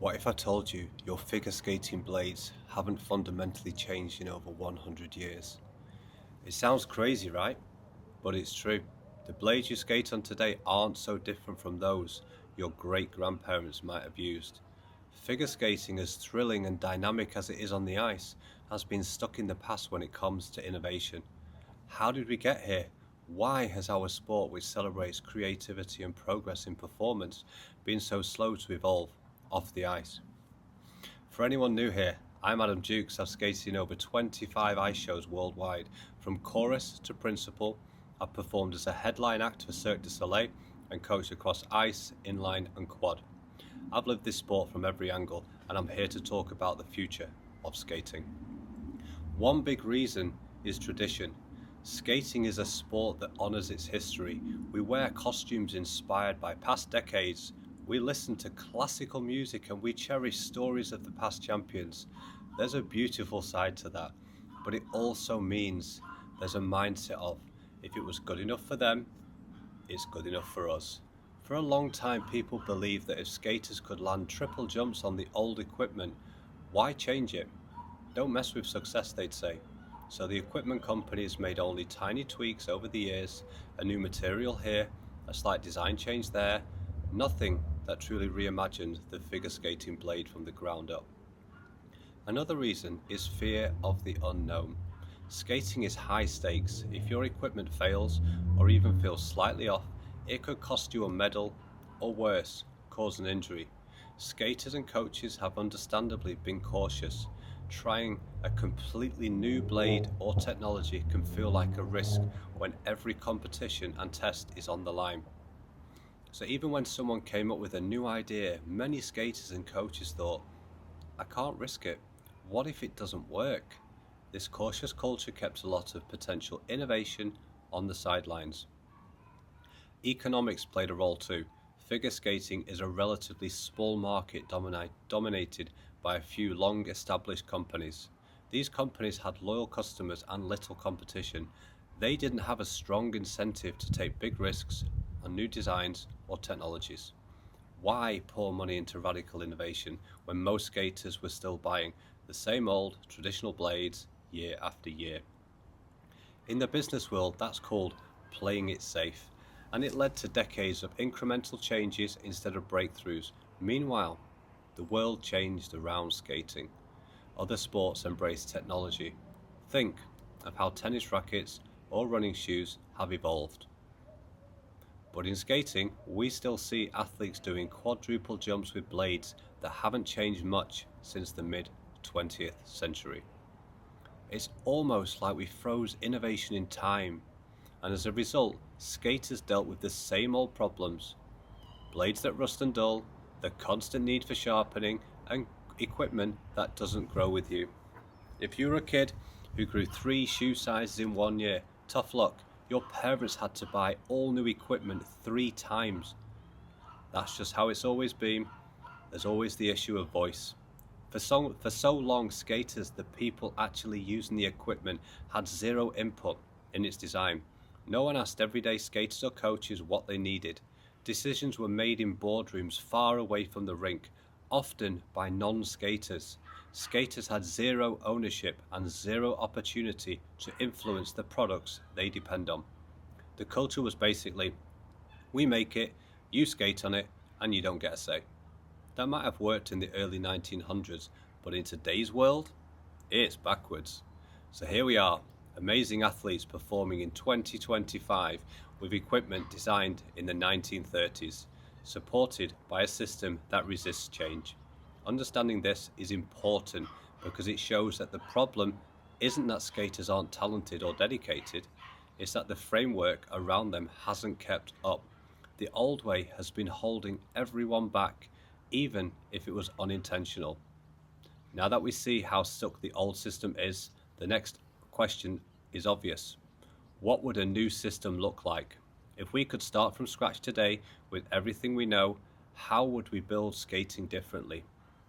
What if I told you your figure skating blades haven't fundamentally changed in over 100 years? It sounds crazy, right? But it's true. The blades you skate on today aren't so different from those your great grandparents might have used. Figure skating, as thrilling and dynamic as it is on the ice, has been stuck in the past when it comes to innovation. How did we get here? Why has our sport, which celebrates creativity and progress in performance, been so slow to evolve off the ice? For anyone new here, I'm Adam Jukes. I've skated in over 25 ice shows worldwide. From chorus to principal, I've performed as a headline act for Cirque du Soleil and coached across ice, inline and quad. I've lived this sport from every angle, and I'm here to talk about the future of skating. One big reason is tradition. Skating is a sport that honours its history. We wear costumes inspired by past decades. We listen to classical music and we cherish stories of the past champions. There's a beautiful side to that, but it also means there's a mindset of, if it was good enough for them, it's good enough for us. For a long time, people believed that if skaters could land triple jumps on the old equipment, why change it? Don't mess with success, they'd say. So the equipment companies made only tiny tweaks over the years, a new material here, a slight design change there, nothing that truly reimagined the figure skating blade from the ground up. Another reason is fear of the unknown. Skating is high stakes. If your equipment fails or even feels slightly off, it could cost you a medal or worse, cause an injury. Skaters and coaches have understandably been cautious. Trying a completely new blade or technology can feel like a risk when every competition and test is on the line. So even when someone came up with a new idea, many skaters and coaches thought, I can't risk it. What if it doesn't work? This cautious culture kept a lot of potential innovation on the sidelines. Economics played a role too. Figure skating is a relatively small market dominated by a few long-established companies. These companies had loyal customers and little competition. They didn't have a strong incentive to take big risks on new designs or technologies. Why pour money into radical innovation when most skaters were still buying the same old traditional blades year after year? In the business world, that's called playing it safe, and it led to decades of incremental changes instead of breakthroughs. Meanwhile, the world changed around skating. Other sports embraced technology. Think of how tennis rackets or running shoes have evolved. But in skating, we still see athletes doing quadruple jumps with blades that haven't changed much since the mid-20th century. It's almost like we froze innovation in time, and as a result, skaters dealt with the same old problems. Blades that rust and dull, the constant need for sharpening, and equipment that doesn't grow with you. If you were a kid who grew 3 shoe sizes in 1 year, tough luck. Your parents had to buy all new equipment 3 times. That's just how it's always been. There's always the issue of voice. For so long, skaters, the people actually using the equipment, had zero input in its design. No one asked everyday skaters or coaches what they needed. Decisions were made in boardrooms far away from the rink, often by non-skaters. Skaters had zero ownership and zero opportunity to influence the products they depend on. The culture was basically, we make it, you skate on it, and you don't get a say. That might have worked in the early 1900s, but in today's world, it's backwards. So here we are, amazing athletes performing in 2025 with equipment designed in the 1930s, supported by a system that resists change. Understanding this is important because it shows that the problem isn't that skaters aren't talented or dedicated, it's that the framework around them hasn't kept up. The old way has been holding everyone back, even if it was unintentional. Now that we see how stuck the old system is, the next question is obvious. What would a new system look like? If we could start from scratch today with everything we know, how would we build skating differently?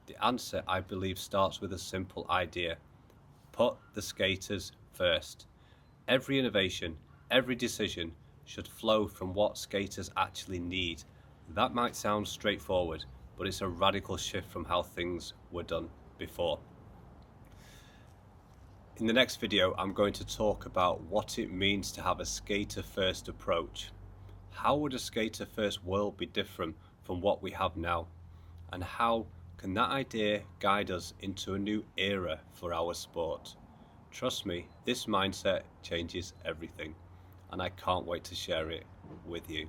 The answer, I believe, starts with a simple idea. Put the skaters first. Every innovation, every decision should flow from what skaters actually need. That might sound straightforward, but it's a radical shift from how things were done before. In the next video, I'm going to talk about what it means to have a skater-first approach. How would a skater-first world be different from what we have now? And how can that idea guide us into a new era for our sport? Trust me, this mindset changes everything, and I can't wait to share it with you.